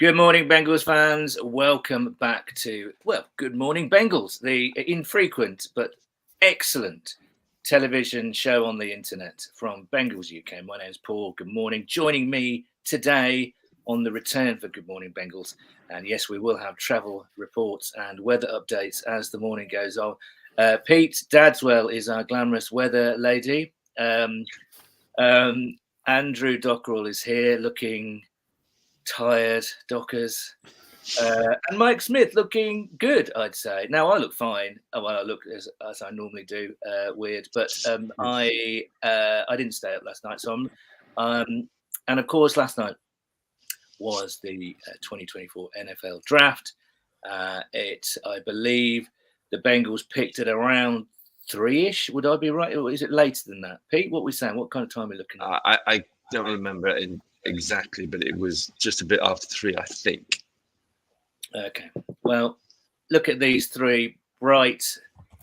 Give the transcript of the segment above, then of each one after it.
Good morning, Bengals fans. Welcome back to, Good Morning Bengals, the infrequent but excellent television show on the internet from Bengals UK. My name's Paul. Good morning. Joining me today on the return for Good Morning Bengals. And yes, we will have travel reports and weather updates as the morning goes on. Pete Dadswell is our glamorous weather lady. Andrew Dockrell is here looking tired, Dockers. And Mike Smith looking good, I'd say. Now I look fine. Well, I look as I normally do, weird. But I didn't stay up last night, so and of course last night was the 2024 NFL Draft. I believe, the Bengals picked at around 3-ish. Would I be right, or is it later than that? Pete, what are we saying? What kind of time are we looking at? I don't remember exactly, but it was just a bit after 3, I think. Okay. Well, look at these three bright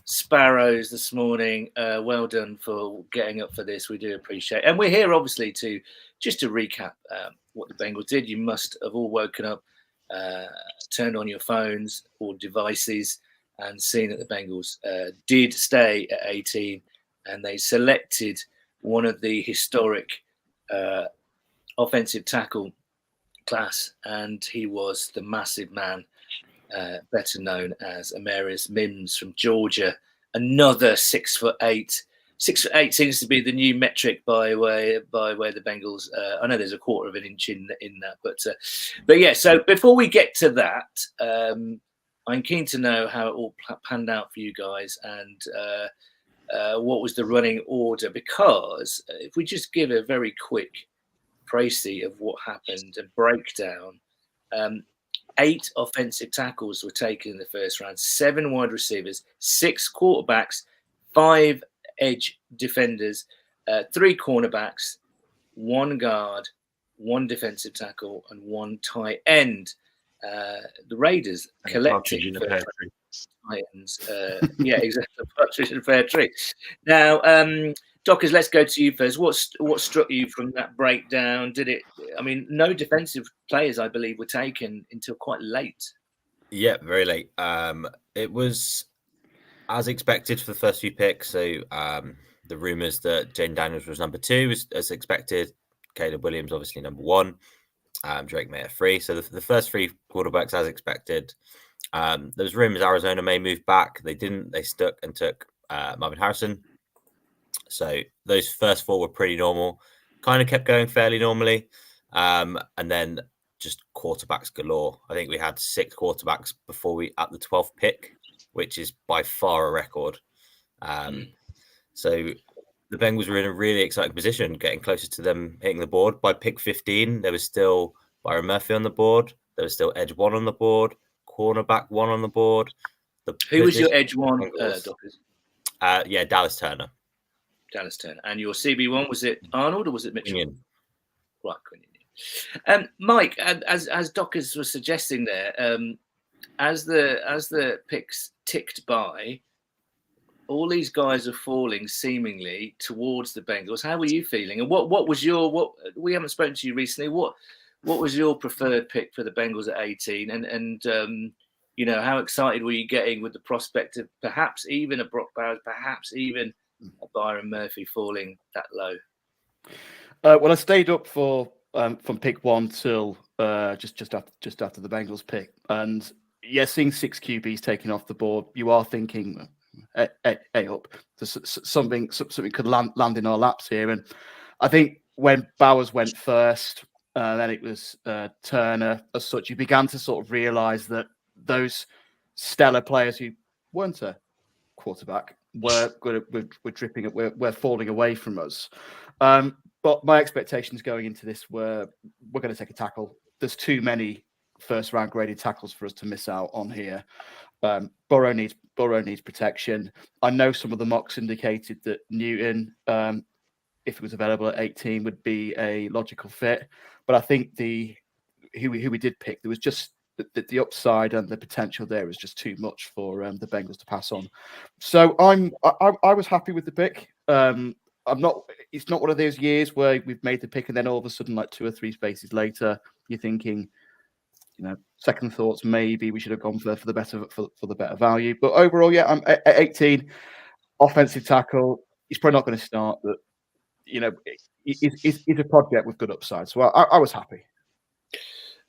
sparrows this morning. Well done for getting up for this. We do appreciate it. And we're here, obviously, to recap what the Bengals did. You must have all woken up, turned on your phones or devices and seen that the Bengals did stay at 18, and they selected one of the historic offensive tackle class, and he was the massive man, better known as Amarius Mims from Georgia. Another 6'8". 6'8" seems to be the new metric by way the Bengals. I know there's a quarter of an inch in that, but yeah. So before we get to that, I'm keen to know how it all panned out for you guys, and what was the running order, because if we just give a very quick précis of what happened and breakdown. 8 offensive tackles were taken in the first round, 7 wide receivers, 6 quarterbacks, 5 edge defenders, 3 cornerbacks, 1 guard, 1 defensive tackle, and 1 tight end. The Raiders collected Titans. Yeah, exactly. Partridge in a pear tree. Now, Dockers, let's go to you first. What struck you from that breakdown? No defensive players, I believe, were taken until quite late. Yeah, very late. It was as expected for the first few picks. So the rumours that Jane Daniels was number 2 was as expected. Caleb Williams, obviously, number 1. Drake May at 3. So the first 3 quarterbacks as expected. There was rumours Arizona may move back. They didn't. They stuck and took Marvin Harrison. So those first 4 were pretty normal. Kind of kept going fairly normally. And then just quarterbacks galore. I think we had 6 quarterbacks before we at the 12th pick, which is by far a record. So the Bengals were in a really exciting position, getting closer to them hitting the board. By pick 15, there was still Byron Murphy on the board. There was still edge 1 on the board, cornerback 1 on the board. Who was your edge 1, Dockers? Yeah, Dallas Turner. And your CB1, was it Arnold or was it Mitchell? Quinion. Right, Quinion. Mike, as Dockers was suggesting there, as the picks ticked by, all these guys are falling seemingly towards the Bengals. How were you feeling? And what was your we haven't spoken to you recently. What was your preferred pick for the Bengals at 18? And how excited were you getting with the prospect of perhaps even a Brock Bowers, perhaps even a Byron Murphy falling that low? Well, I stayed up for from pick 1 till just after the Bengals pick, and seeing 6 QBs taken off the board, you are thinking, hey up, something could land in our laps here. And I think when Bowers went first, then it was Turner as such, you began to sort of realise that those stellar players who weren't a quarterback were dripping up, we're falling away from us. But my expectations going into this were, we're going to take a tackle. There's too many first round graded tackles for us to miss out on here. Burrow needs protection. I know some of the mocks indicated that Newton, if he was available at 18, would be a logical fit. But I think who we did pick, there was just the upside and the potential there was just too much for the Bengals to pass on. So I was happy with the pick. It's not one of those years where we've made the pick and then all of a sudden, like 2 or 3 spaces later, you're thinking, second thoughts, maybe we should have gone for the better value. But overall, yeah, I'm at 18, offensive tackle. He's probably not going to start, but he's a project with good upside. So I was happy.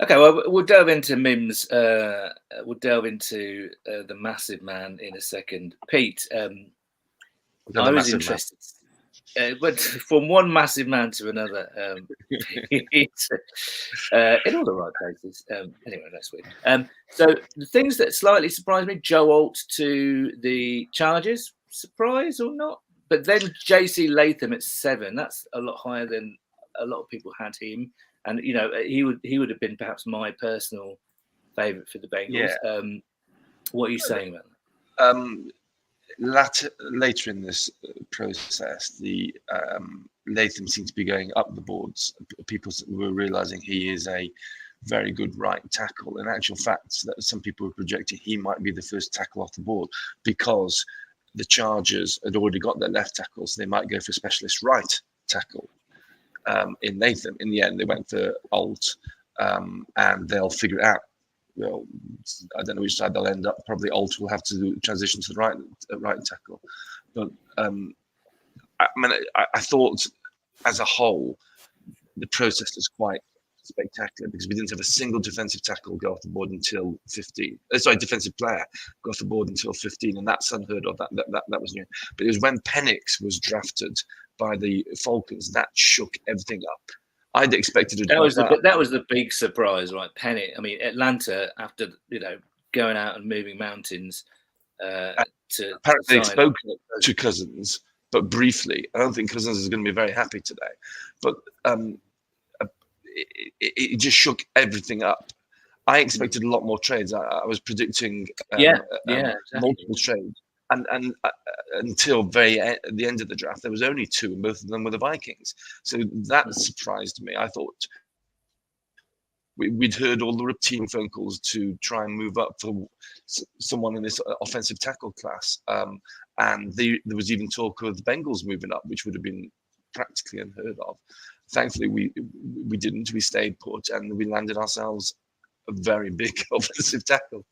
Okay, well, we'll delve into Mims. We'll delve into the massive man in a second. Pete, I was interested. But from one massive man to another, in all the right places. Anyway, that's weird. So the things that slightly surprised me: Joe Alt to the Chargers, surprise or not? But then JC Latham at 7. That's a lot higher than a lot of people had him. And he would have been perhaps my personal favourite for the Bengals. Yeah. What are you saying about that? Later in this process, the Latham seemed to be going up the boards. People were realising he is a very good right tackle. In actual fact, that some people were projecting he might be the first tackle off the board because the Chargers had already got their left tackle, so they might go for specialist right tackle. In Latham, in the end, they went for Alt, and they'll figure it out. Well, I don't know which side they'll end up. Probably Alt will have to transition to the right tackle. But I thought, as a whole, the process was quite spectacular because we didn't have a single defensive tackle go off the board until 15. Defensive player go off the board until 15, and that's unheard of. That was new. But it was when Penix was drafted by the Falcons that shook everything up. I'd expected that was the big surprise, right? Penix. I mean, Atlanta, after going out and moving mountains, apparently they spoke to Cousins, but briefly. I don't think Cousins is going to be very happy today. But it just shook everyththing up. I expected a lot more trades. I was predicting multiple trades. And until the end of the draft, there was only 2, and both of them were the Vikings. So that surprised me. I thought we'd heard all the team phone calls to try and move up for someone in this offensive tackle class. And there was even talk of the Bengals moving up, which would have been practically unheard of. Thankfully, we didn't. We stayed put, and we landed ourselves a very big offensive tackle.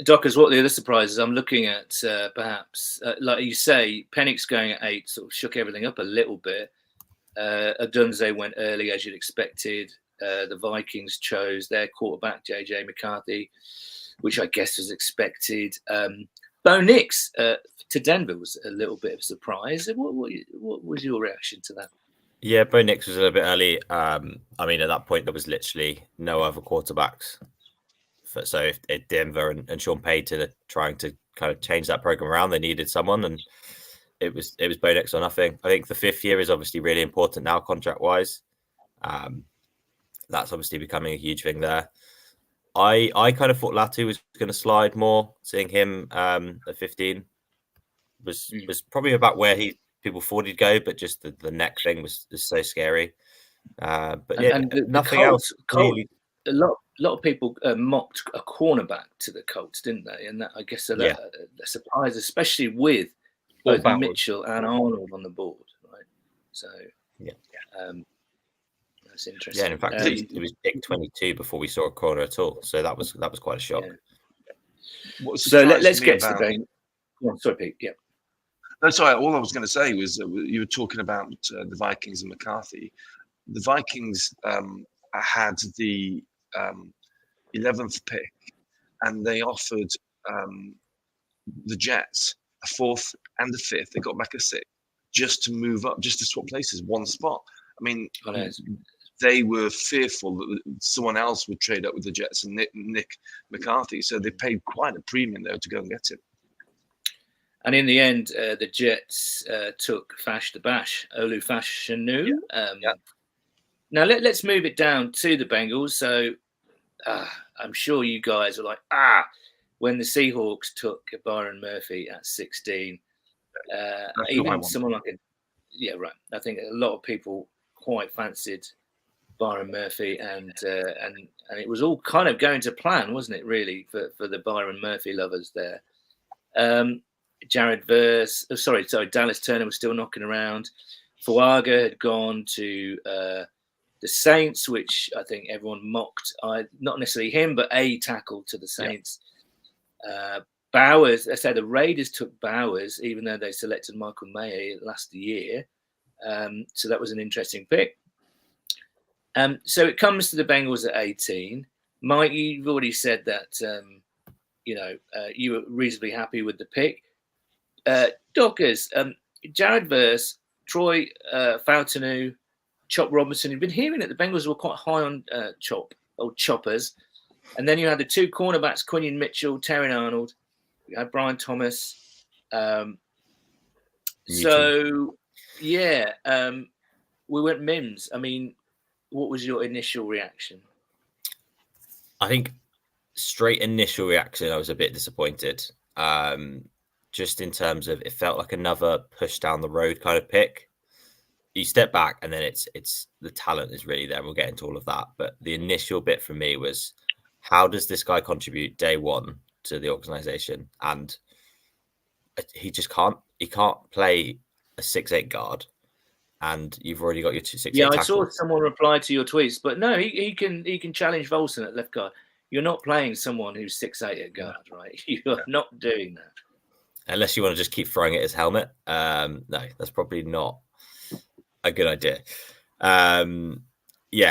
Dockers, what are the other surprises? I'm looking at perhaps, like you say, Penix going at 8 sort of shook everything up a little bit. Odunze went early, as you'd expected. The Vikings chose their quarterback, JJ McCarthy, which I guess was expected. Bo Nix to Denver was a little bit of a surprise. What was your reaction to that? Yeah, Bo Nix was a little bit early. I mean, at that point, there was literally no other quarterbacks. So if Denver and Sean Payton are trying to kind of change that program around, they needed someone, and it was Bo Nix or nothing. I think the 5th year is obviously really important now, contract wise. That's obviously becoming a huge thing there. I kind of thought Latu was going to slide more. Seeing him at 15 was probably about where people thought he'd go, but just the neck thing was so scary. But nothing else. Really. A lot of people mocked a cornerback to the Colts, didn't they? And that, I guess, a surprise, especially with both Mitchell and Arnold on the board, right? So, that's interesting. Yeah, and in fact, it was pick 22 before we saw a corner at all. So that was quite a shock. Yeah. So let's get to the Bengals. Oh, sorry, Pete. Yeah. No, sorry. All I was going to say was you were talking about the Vikings and McCarthy. The Vikings had the 11th pick, and they offered the Jets a 4th and a 5th. They got back a 6th just to move up, just to swap places, one spot. I mean, they were fearful that someone else would trade up with the Jets and Nick McCarthy, so they paid quite a premium there to go and get him. And in the end, the Jets took Fash the Bash, Olu Fashanu. Now let's move it down to the Bengals. So I'm sure you guys are like, when the Seahawks took Byron Murphy at 16, even someone like I think a lot of people quite fancied Byron Murphy, and it was all kind of going to plan, wasn't it? Really, for the Byron Murphy lovers there. Dallas Turner was still knocking around. Fuaga had gone to The Saints, which I think everyone mocked, not necessarily him, but a tackle to the Saints. Bowers, I say the Raiders took Bowers, even though they selected Michael Mayer last year. So that was an interesting pick. So it comes to the Bengals at 18. Mike, you've already said that you were reasonably happy with the pick. Dockers, Jared Verse, Troy Fautanu, Chop Robinson. You've been hearing that the Bengals were quite high on choppers. And then you had the two cornerbacks, Quinion Mitchell, Terry Arnold. You had Brian Thomas. We went Mims. I mean, what was your initial reaction? I think straight initial reaction, I was a bit disappointed. Just in terms of, it felt like another push down the road kind of pick. You step back and then it's the talent is really there. We'll get into all of that. But the initial bit for me was, how does this guy contribute day one to the organization? And he just can't. He can't play a 6'8" guard. And you've already got your 6'8" Yeah, tackle. I saw someone reply to your tweets, but no, he can challenge Volson at left guard. You're not playing someone who's 6'8" at guard, right? You're not doing that. Unless you want to just keep throwing at his helmet. No, that's probably not a good idea.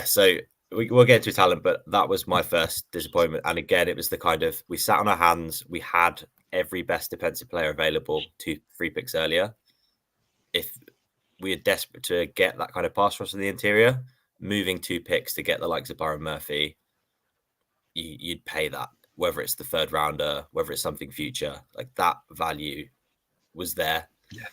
So we'll get to talent, but that was my first disappointment. And again, it was the kind of, we sat on our hands. We had every best defensive player available 2-3 picks earlier. If we are desperate to get that kind of pass rush in the interior, moving 2 picks to get the likes of Byron Murphy, you'd pay that. Whether it's the third rounder, whether it's something future, like that value was there. Yeah.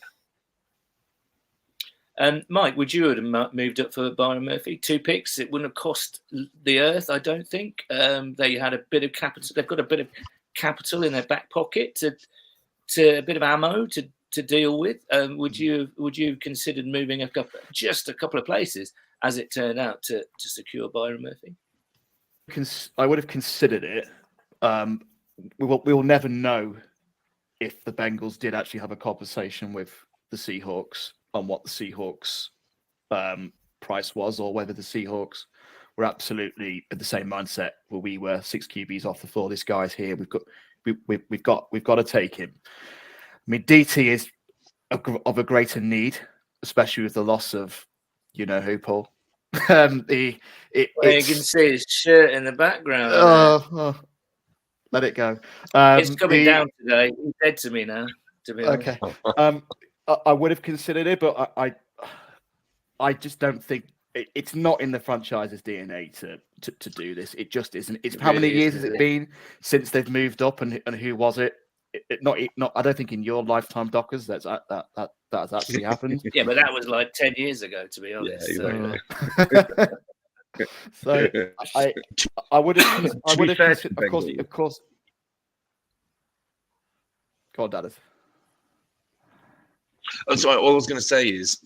Mike, would you have moved up for Byron Murphy? 2 picks, it wouldn't have cost the earth, I don't think. They had a bit of capital. They've got a bit of capital in their back pocket to a bit of ammo to deal with. Would you have considered moving just a couple of places, as it turned out, to secure Byron Murphy? I would have considered it. We will never know if the Bengals did actually have a conversation with the Seahawks on what the Seahawks price was, or whether the Seahawks were absolutely at the same mindset where we were. 6 QBs off the floor. This guy's here. We've got to take him. I mean, DT is of a greater need, especially with the loss of, you know who, Paul. You can see his shirt in the background. Let it go. It's coming down today. He said to me now. To be honest. Okay. I would have considered it, but I just don't think it's not in the franchise's DNA to do this. It just isn't. It's how many years has it been since they've moved up, and who was it? Not. I don't think in your lifetime, Dockers, that's actually happened. Yeah, but that was like 10 years ago, to be honest. Yeah, so I would have considered, of course. Go on, Dallas. So all I was going to say is,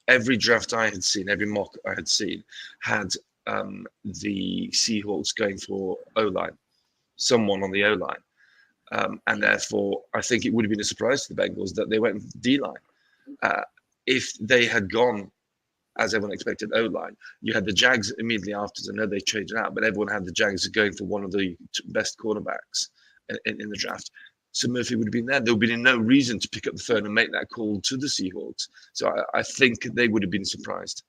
every draft I had seen, every mock I had seen, had the Seahawks going for O-line, someone on the O-line. And therefore, I think it would have been a surprise to the Bengals that they went D-line. If they had gone, as everyone expected, O-line, you had the Jags immediately after. I know they traded out, but everyone had the Jags going for one of the best cornerbacks in the draft. So Murphy would have been there. There would have been no reason to pick up the phone and make that call to the Seahawks. So I think they would have been surprised.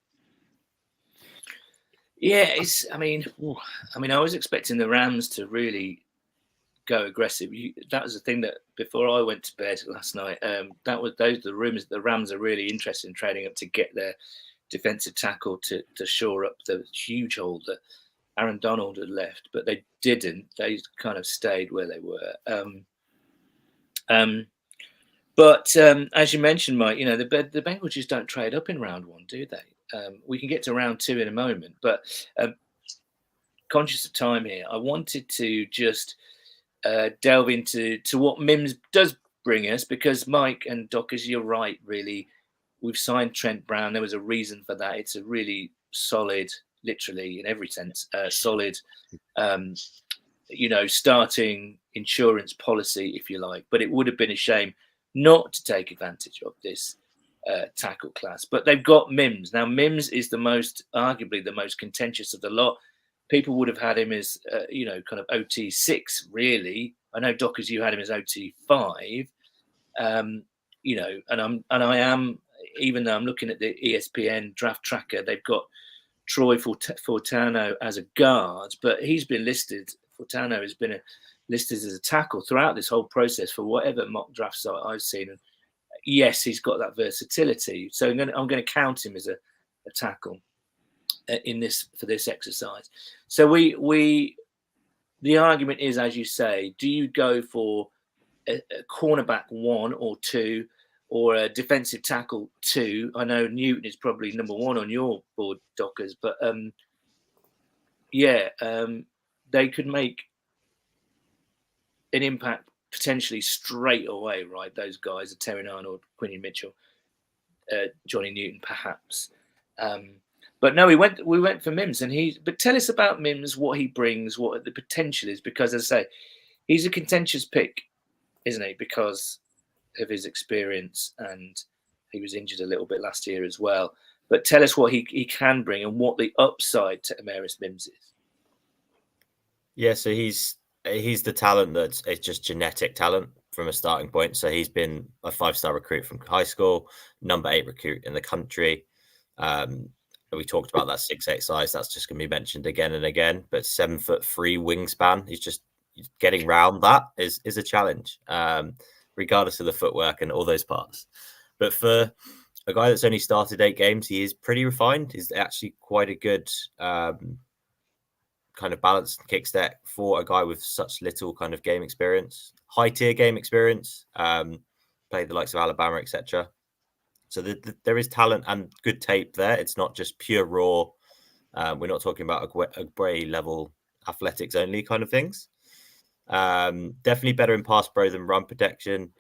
Yeah, I mean, I was expecting the Rams to really go aggressive. That was the thing that before I went to bed last night. Those are the rumors that the Rams are really interested in trading up to get their defensive tackle to shore up the huge hole that Aaron Donald had left, but they didn't. They kind of stayed where they were. But as you mentioned, Mike, the Bengals just don't trade up in round 1, do they? We can get to round 2 in a moment, but conscious of time here, I wanted to just delve into what Mims does bring us, because Mike and Dockers, you're right, really. We've signed Trent Brown. There was a reason for that. It's a really solid, literally in every sense, solid, starting insurance policy, if you like. But it would have been a shame not to take advantage of this tackle class. But they've got Mims. Now, Mims is arguably the most contentious of the lot. People would have had him as, kind of OT6, really. I know, Dockers, you had him as OT5. And I am, even though I'm looking at the ESPN draft tracker, they've got Troy Fortano as a guard, but he's been listed. Fortano has been listed as a tackle throughout this whole process for whatever mock draft site I've seen. And yes, he's got that versatility. So I'm going to count him as a tackle for this exercise. So the argument is, as you say, do you go for a cornerback 1 or 2, or a defensive tackle 2? I know Newton is probably number 1 on your board, Dockers, but they could make an impact potentially straight away, right? Those guys, Terry Arnold, Quinny Mitchell, Johnny Newton, perhaps. But no, we went for Mims, but tell us about Mims, what he brings, what the potential is, because as I say, he's a contentious pick, isn't he? Because of his experience, and he was injured a little bit last year as well. But tell us what he can bring and what the upside to Emerius Mims is. Yeah, so he's the talent it's just genetic talent from a starting point. So he's been a 5-star recruit from high school, number 8 recruit in the country. We talked about that 6'8" size. That's just going to be mentioned again and again. But 7'3" wingspan. He's just getting round that is a challenge, regardless of the footwork and all those parts. But for a guy that's only started 8 games, he is pretty refined. He's actually quite a good kind of balanced kick stack for a guy with such little kind of game experience, high tier game experience, played the likes of Alabama, etc. So there is talent and good tape there. It's not just pure raw. We're not talking about a Bray level athletics only kind of things. Definitely better in pass pro than run protection,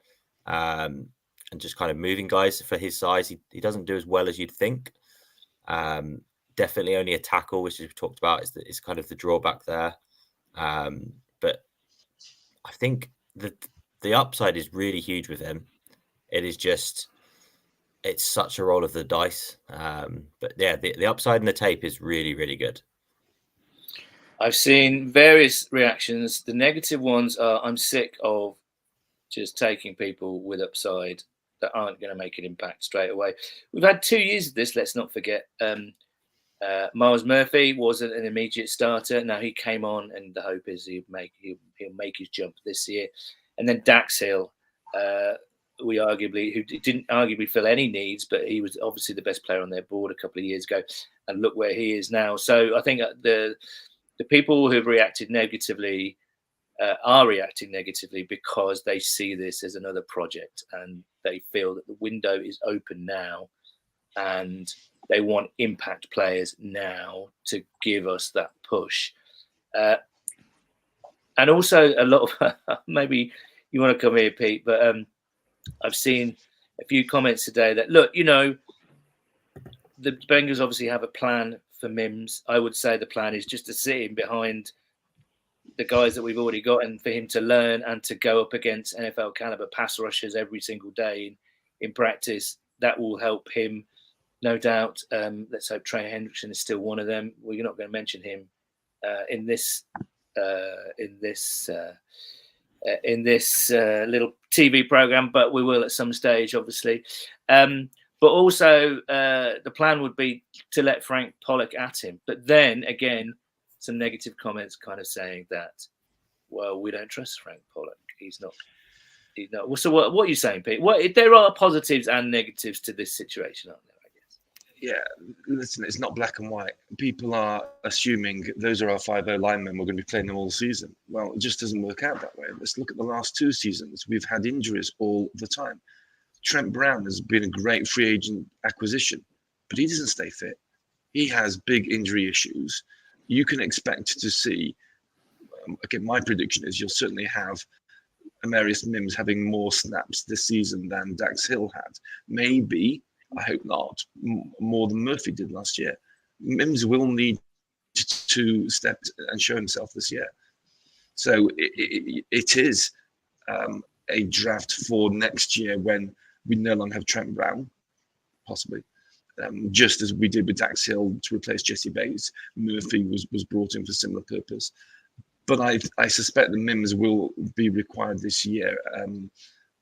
and just kind of moving guys for his size. He doesn't do as well as you'd think. Definitely only a tackle, which we've talked about, is kind of the drawback there. But I think the upside is really huge with him. It is just, it's such a roll of the dice. But yeah, the upside in the tape is really, really good. I've seen various reactions. The negative ones are, I'm sick of just taking people with upside that aren't going to make an impact straight away. We've had 2 years of this, let's not forget. Miles Murphy wasn't an immediate starter. Now he came on, and the hope is he'll make his jump this year. And then Dax Hill, who didn't arguably fill any needs, but he was obviously the best player on their board a couple of years ago, and look where he is now. So I think the people who've reacted negatively are reacting negatively because they see this as another project, and they feel that the window is open now, and they want impact players now to give us that push. And also a lot of, maybe you want to come here, Pete, but I've seen a few comments today that, look, the Bengals obviously have a plan for Mims. I would say the plan is just to sit him behind the guys that we've already got, and for him to learn and to go up against NFL caliber pass rushers every single day in practice. That will help him, no doubt. Let's hope Trey Hendrickson is still one of them. We're not going to mention him in this little TV program, but we will at some stage, obviously. But also, the plan would be to let Frank Pollock at him. But then again, some negative comments kind of saying that, well, we don't trust Frank Pollock. He's not. So what are you saying, Pete? There are positives and negatives to this situation, aren't there? Yeah, listen, it's not black and white. People are assuming those are our 5-0 linemen, we're going to be playing them all season. Well, it just doesn't work out that way. Let's look at the last 2 seasons. We've had injuries all the time. Trent Brown has been a great free agent acquisition, but he doesn't stay fit. He has big injury issues. You can expect to see, again, my prediction is you'll certainly have Emerius Mims having more snaps this season than Dax Hill had. Maybe, I hope not, more than Murphy did last year. Mims will need to step and show himself this year. So it is a draft for next year when we no longer have Trent Brown. possibly. Just as we did with Dax Hill to replace Jesse Bates, Murphy was brought in for similar purpose. But I suspect the Mims will be required this year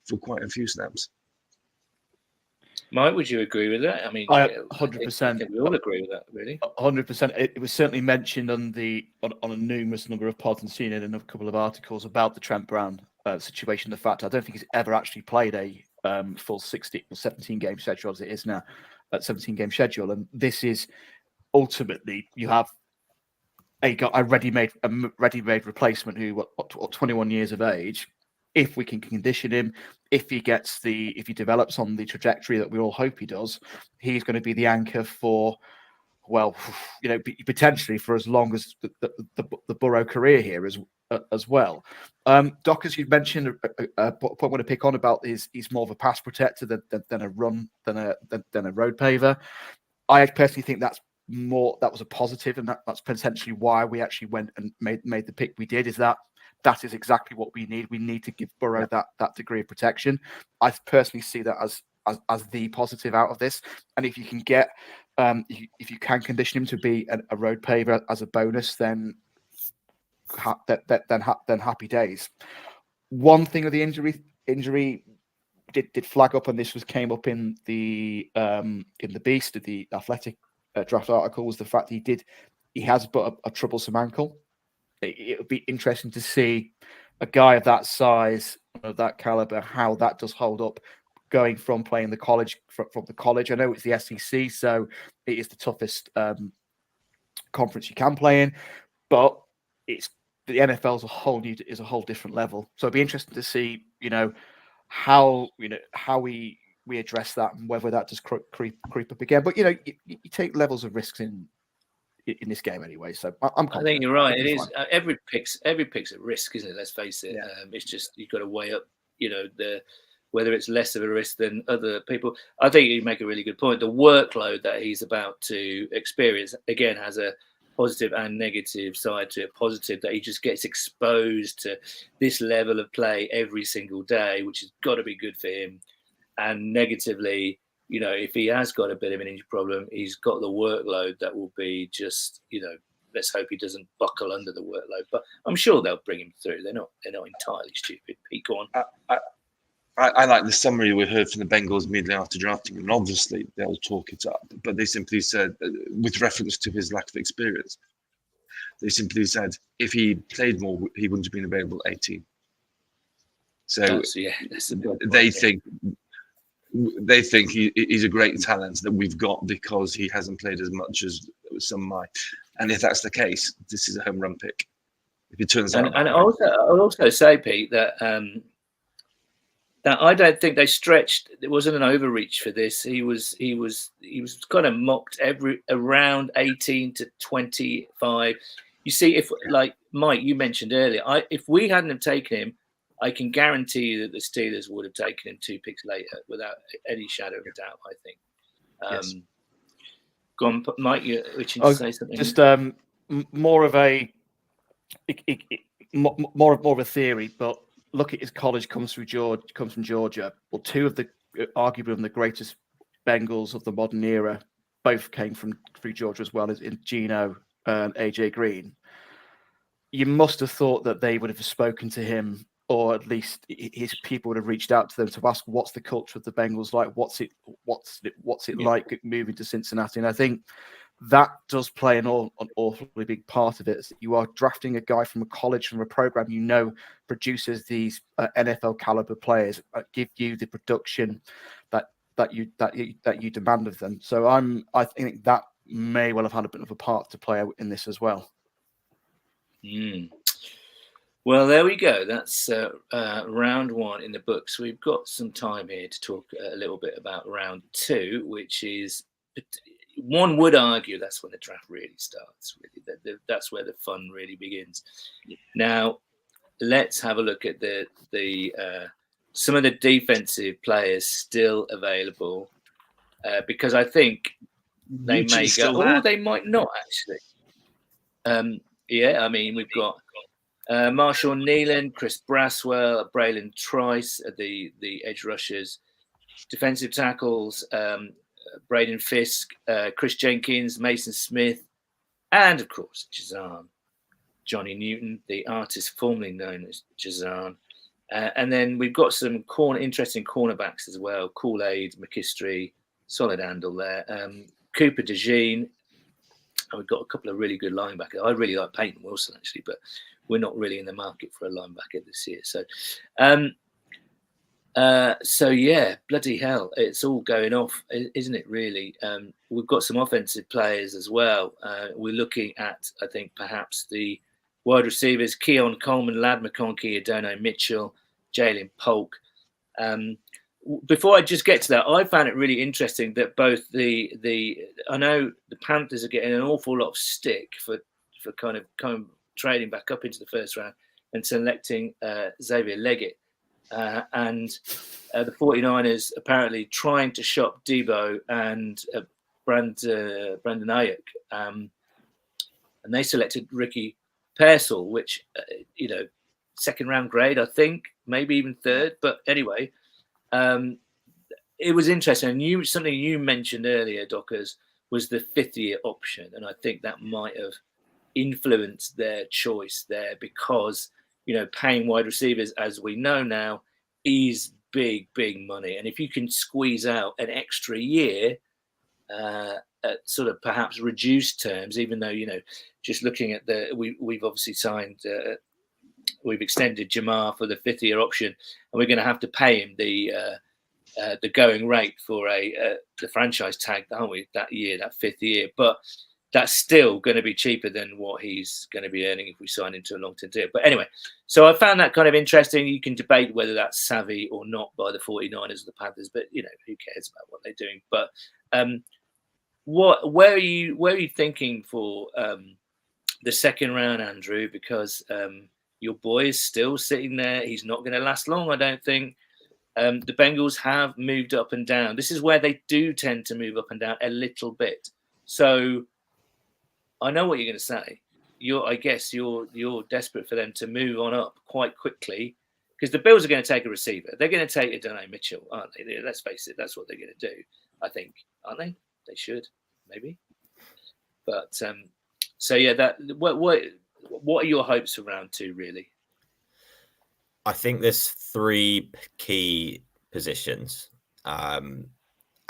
for quite a few snaps. Mike, would you agree with that? I mean, 100%. I think we all agree with that, really. 100%. It was certainly mentioned on a numerous number of pods and seen it in a couple of articles about the Trent Brown situation. The fact I don't think he's ever actually played a full 16 or 17 game schedule as it is now, 17 game schedule, and this is ultimately you have a ready-made replacement who what 21 years of age. If we can condition him, if he develops on the trajectory that we all hope he does, he's going to be the anchor for, well, potentially for as long as the Burrow career here as well. Doc, as you've mentioned, a point I want to pick on about is he's more of a pass protector than a road paver. I personally think that was a positive, and that's potentially why we actually went and made the pick we did. Is that is exactly what we need. We need to give Burrow that degree of protection. I personally see that as the positive out of this. And if you can get, if you can condition him to be a road paver as a bonus, then happy days. One thing with the injury did flag up, and this came up in the Beast, of the Athletic draft article, was the fact he has but a troublesome ankle. It would be interesting to see a guy of that size, of that caliber, how that does hold up going from playing the college from the college. I know it's the SEC, so it is the toughest conference you can play in, but it's the NFL is a whole different level. So it'd be interesting to see, how we address that and whether that does creep up again. But you take levels of risks in this game anyway, so I'm confident. I think you're right. It is every pick's a risk, isn't it? Let's face it. Yeah. It's just you've got to weigh up, whether it's less of a risk than other people. I think you make a really good point. The workload that he's about to experience again has a positive and negative side to it. Positive that he just gets exposed to this level of play every single day, which has got to be good for him. And negatively, if he has got a bit of an injury problem, he's got the workload that will be just, let's hope he doesn't buckle under the workload. But I'm sure they'll bring him through. They're not entirely stupid. Pete, go on. I like the summary we heard from the Bengals immediately after drafting him. And obviously, they'll talk it up. But they simply said, with reference to his lack of experience, they simply said, if he played more, he wouldn't have been available at 18. So they think he's a great talent that we've got because he hasn't played as much as some might. And if that's the case, this is a home run pick. If it turns out, and I'll also say, Pete, that that I don't think they stretched. It wasn't an overreach for this. He was kind of mocked around 18 to 25. You see, if like Mike, you mentioned earlier, if we hadn't have taken him, I can guarantee you that the Steelers would have taken him 2 picks later without any shadow of a doubt, I think. Yes. Go on, Mike, you're itching to say something? Just more of a theory, but look at his college comes from Georgia. Well, two of the arguably one of the greatest Bengals of the modern era both came through Georgia as well, as in Geno and AJ Green. You must have thought that they would have spoken to him, or at least his people would have reached out to them to ask, what's the culture of the Bengals like? What's it like moving to Cincinnati? And I think that does play an awfully big part of it. You are drafting a guy from a college, from a program produces these NFL caliber players, give you the production that you demand of them. So I think that may well have had a bit of a part to play in this as well. Well, there we go. That's round 1 in the books. We've got some time here to talk a little bit about round 2, which is, one would argue, that's when the draft really starts. Really, that's where the fun really begins. Now, let's have a look at the some of the defensive players still available, because I think they may go, or they might not actually. Yeah, I mean, we've got Marshall Nealon, Chris Braswell, Braylon Trice, the edge rushers, defensive tackles. Braden Fisk, Chris Jenkins, Mason Smith, and of course Jazan, Johnny Newton, the artist formerly known as Jazan. And then we've got some interesting cornerbacks as well. Kool-Aid, McKistry, solid handle there. Cooper DeJean. And we've got a couple of really good linebackers. I really like Peyton Wilson, actually, but we're not really in the market for a linebacker this year. So yeah, bloody hell, it's all going off, isn't it, really? We've got some offensive players as well. We're looking at, I think, perhaps the wide receivers, Keon Coleman, Lad McConkey, Adonai Mitchell, Jalen Polk. Before I just get to that, I found it really interesting that both I know the Panthers are getting an awful lot of stick for kind of trading back up into the first round and selecting Xavier Leggett. And the 49ers apparently trying to shop Debo and Brandon Ayuk. And they selected Ricky Pearsall, which, second round grade, I think, maybe even third. But anyway, it was interesting. And something you mentioned earlier, Dockers, was the 5th-year option. And I think that might have influenced their choice there because, paying wide receivers, as we know now, is big money. And if you can squeeze out an extra year at sort of perhaps reduced terms, even though, just looking at we've obviously signed, we've extended Jamar for the 5th-year option, and we're going to have to pay him the going rate for the franchise tag, aren't we, that year, that 5th year? But that's still going to be cheaper than what he's going to be earning if we sign into a long-term deal. But anyway, so I found that kind of interesting. You can debate whether that's savvy or not by the 49ers or the Panthers, but who cares about what they're doing? But where are you thinking for the second round, Andrew? Because your boy is still sitting there. He's not going to last long, I don't think. The Bengals have moved up and down. This is where they do tend to move up and down a little bit. So I know what you're going to say. I guess you're desperate for them to move on up quite quickly because the Bills are going to take a receiver. They're going to take Adonai Mitchell, aren't they? Let's face it, that's what they're going to do. I think, aren't they? They should, maybe. But so yeah, what are your hopes for round 2, really? I think there's 3 key positions, and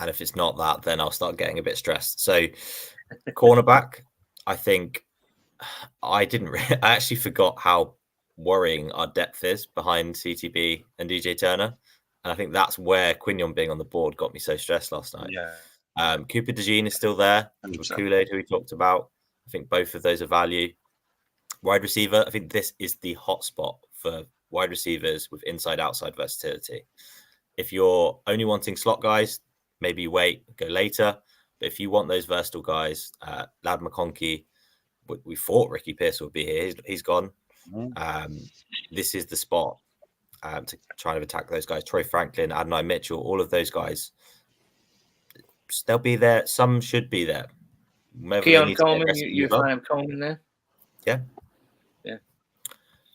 if it's not that, then I'll start getting a bit stressed. So, cornerback. I think I actually forgot how worrying our depth is behind CTB and DJ Turner. And I think that's where Quinion being on the board got me so stressed last night. Yeah. Cooper DeJean is still there. Kool-Aid, who we talked about. I think both of those are value. Wide receiver, I think this is the hot spot for wide receivers with inside-outside versatility. If you're only wanting slot guys, maybe wait, go later. But if you want those versatile guys, Lad McConkey, we thought Ricky Pearsall would be here. He's gone. This is the spot to try and attack those guys. Troy Franklin, Adonai Mitchell, all of those guys. They'll be there. Some should be there. Keon Coleman, you're a fan of Coleman there? Yeah.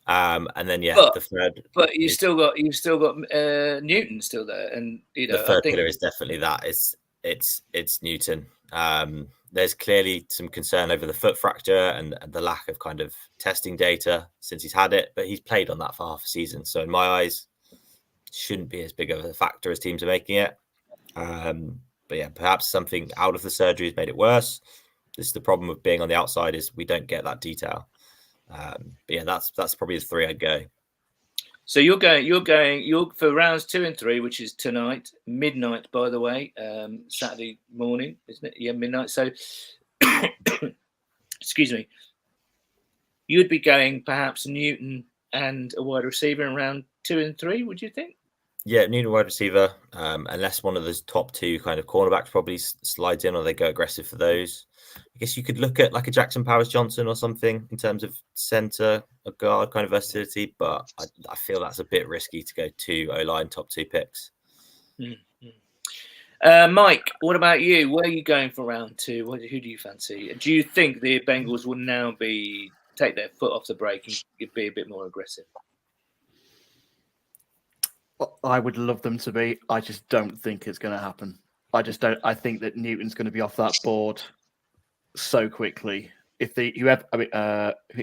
And then the third. But you've still got Newton still there, and the third pillar is definitely that. It's Newton. There's clearly some concern over the foot fracture and the lack of kind of testing data since he's had it, but he's played on that for half a season. So in my eyes, shouldn't be as big of a factor as teams are making it. But yeah, perhaps something out of the surgery has made it worse. This is the problem with being on the outside is we don't get that detail. But yeah, that's probably the 3 I'd go. So you're going for rounds 2 and 3, which is tonight, midnight, by the way, Saturday morning, isn't it? Yeah, midnight. So, excuse me. You'd be going perhaps Newton and a wide receiver in round 2 and 3. Would you think? Yeah, Newton wide receiver, unless one of those top 2 kind of cornerbacks probably slides in or they go aggressive for those. I guess you could look at like a Jackson Powers Johnson or something in terms of center, a guard kind of versatility, but I feel that's a bit risky to go 2 O-line top 2 picks. Mike, what about you? Where are you going for round 2? Who do you fancy? Do you think the Bengals will now take their foot off the brake and be a bit more aggressive? I would love them to be. I just don't think it's going to happen. I just don't. I think that Newton's going to be off that board so quickly. If the whoever, I mean,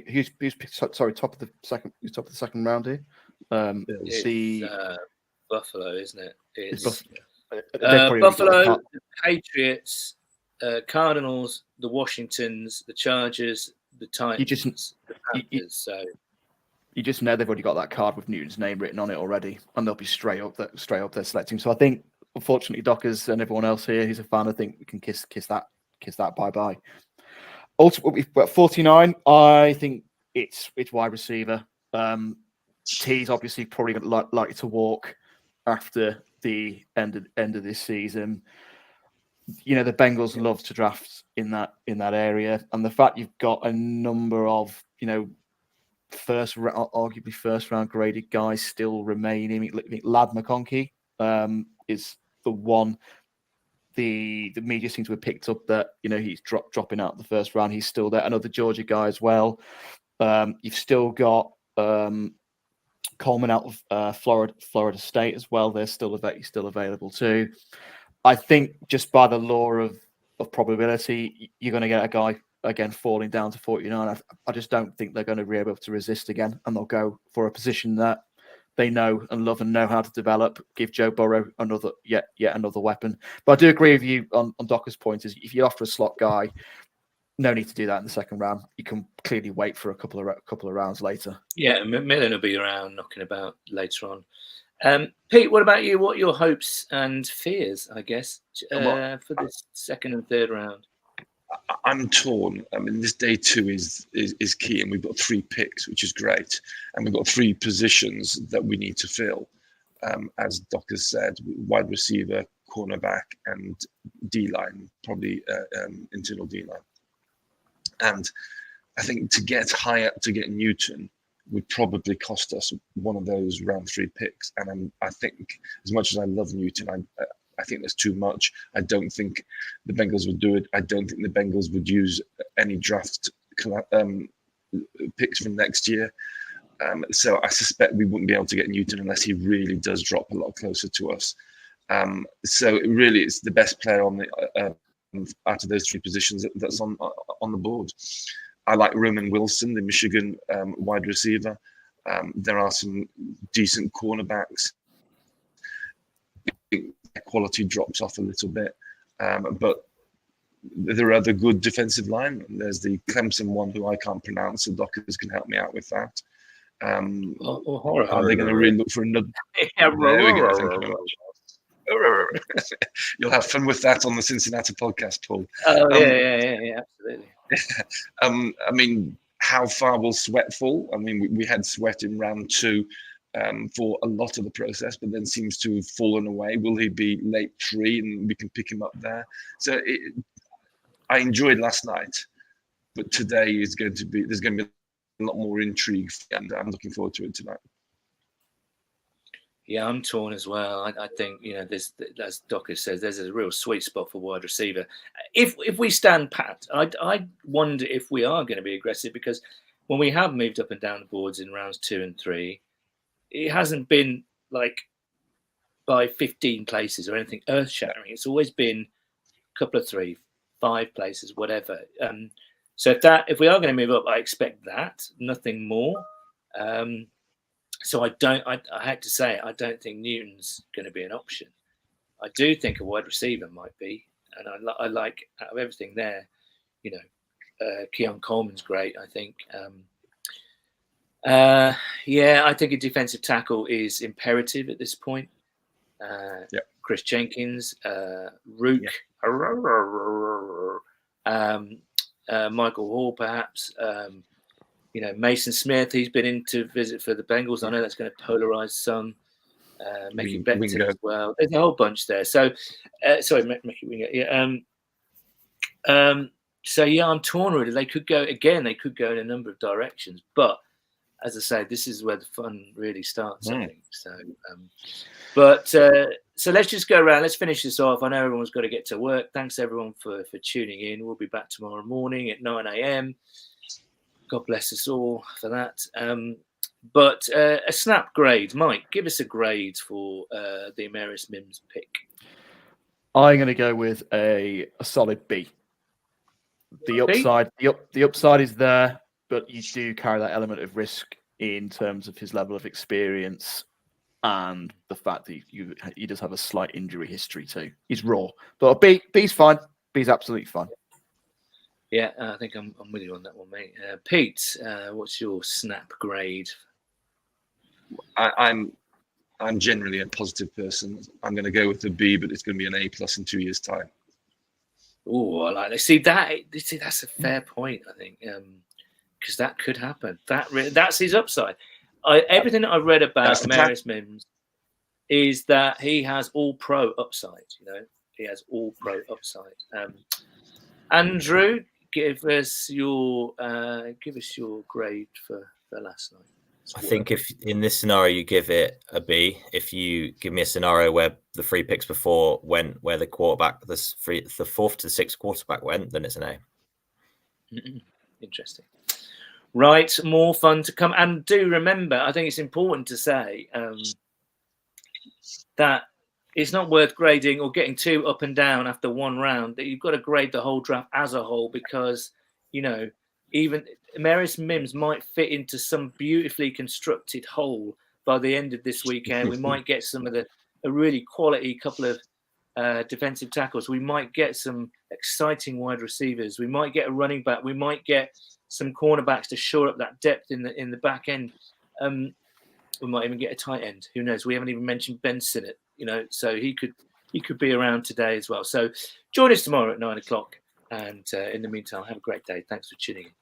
who's sorry, top of the second round here? It's Buffalo, isn't it? It's Buffalo, the Patriots, Cardinals, the Washingtons, the Chargers, the Titans, the Panthers. You just know they've already got that card with Newton's name written on it already, and they'll be straight up there selecting. So I think, unfortunately, Dockers and everyone else here who's a fan, I think we can kiss that bye. Ultimately, we've got 49. I think it's wide receiver. T's obviously probably likely to walk after the end of this season. You know, the Bengals love to draft in that area, and the fact you've got a number of, you know, arguably first round graded guys still remaining. Lad McConkey is the one. The media seems to have picked up that, you know, he's dropping out the first round. He's still there. Another Georgia guy as well. You've still got Coleman out of Florida State as well. He's still available too. I think just by the law of probability, you're going to get a guy again falling down to 49. I just don't think they're going to be able to resist again, and they'll go for a position that they know and love and know how to develop. Give Joe Burrow another weapon. But I do agree with you on Docker's point. Is if you're after a slot guy, no need to do that in the second round. You can clearly wait for a couple of rounds later. Yeah, Millen will be around knocking about later on. Pete, what about you? What are your hopes and fears, I guess, for this second and third round? I'm torn. I mean, this day 2 is key, and we've got 3 picks, which is great, and we've got 3 positions that we need to fill. As Doc has said, wide receiver, cornerback, and D-line, probably internal D-line. And I think to get Newton would probably cost us one of those round 3 picks. And I think, as much as I love Newton, I think there's too much. I don't think the Bengals would do it. I don't think the Bengals would use any draft picks from next year. So I suspect we wouldn't be able to get Newton unless he really does drop a lot closer to us. So it really is the best player on the out of those 3 positions that's on the board. I like Roman Wilson, the Michigan wide receiver. There are some decent cornerbacks. Quality drops off a little bit, but there are other good defensive linemen. There's the Clemson one who I can't pronounce, so Dockers can help me out with that. Are they going to really look for another? There we go. Thank you very much. You'll have fun with that on the Cincinnati podcast, Paul. Yeah, absolutely. I mean, how far will Sweat fall? I mean, we had Sweat in round 2 for a lot of the process, but then seems to have fallen away. Will he be late 3 and we can pick him up there? So I enjoyed last night, but today there's going to be a lot more intrigue, and I'm looking forward to it tonight. Yeah, I'm torn as well. I think, you know, there's, as Docker says, there's a real sweet spot for wide receiver. If we stand pat, I wonder if we are going to be aggressive, because when we have moved up and down the boards in rounds 2 and 3, it hasn't been like by 15 places or anything earth-shattering. It's always been a couple of 3, 5 places, whatever. So if we are going to move up, I expect that, nothing more. So I had to say, I don't think Newton's going to be an option. I do think a wide receiver might be, and I like, out of everything there, you know, Keon Coleman's great, I think. Yeah, I think a defensive tackle is imperative at this point. Chris Jenkins, Rook, Michael Hall, perhaps. You know, Mason Smith, he's been in to visit for the Bengals. I know that's going to polarize some. Mickey Becton as well. There's a whole bunch there. So, sorry, Mickey Winger. Yeah. So, yeah, I'm torn really. They could go in a number of directions. But, as I say, this is where the fun really starts, I think. So, so let's just go around. Let's finish this off. I know everyone's got to get to work. Thanks, everyone, for tuning in. We'll be back tomorrow morning at 9 a.m. God bless us all for that. But a snap grade. Mike, give us a grade for the Emeritus Mims pick. I'm going to go with a solid B. The upside is there, but you do carry that element of risk in terms of his level of experience and the fact that he does have a slight injury history too. He's raw, but B's fine. B's absolutely fine. Yeah, I think I'm with you on that one, mate. Pete, what's your snap grade? I'm generally a positive person. I'm going to go with the B, but it's going to be an A+ in 2 years' time. Oh, I like. See, that's a fair point. I think because that could happen. That's his upside. Everything that I've read about Amarius Mims is that he has all pro upside. He has all pro upside. Andrew, give us your grade for last night. I think if in this scenario you give it a B, if you give me a scenario where the 3 picks before went where the quarterback, the 4th to the 6th quarterback went, then it's an A. Interesting. Right, more fun to come. And do remember, I think it's important to say that it's not worth grading or getting too up and down after one round. That you've got to grade the whole draft as a whole because, even Amarius Mims might fit into some beautifully constructed hole by the end of this weekend. We might get some of a really quality couple of defensive tackles. We might get some exciting wide receivers. We might get a running back. We might get some cornerbacks to shore up that depth in the back end. We might even get a tight end. Who knows? We haven't even mentioned Ben Sinnott, so he could be around today as well. So join us tomorrow at 9:00. And in the meantime, have a great day. Thanks for tuning in.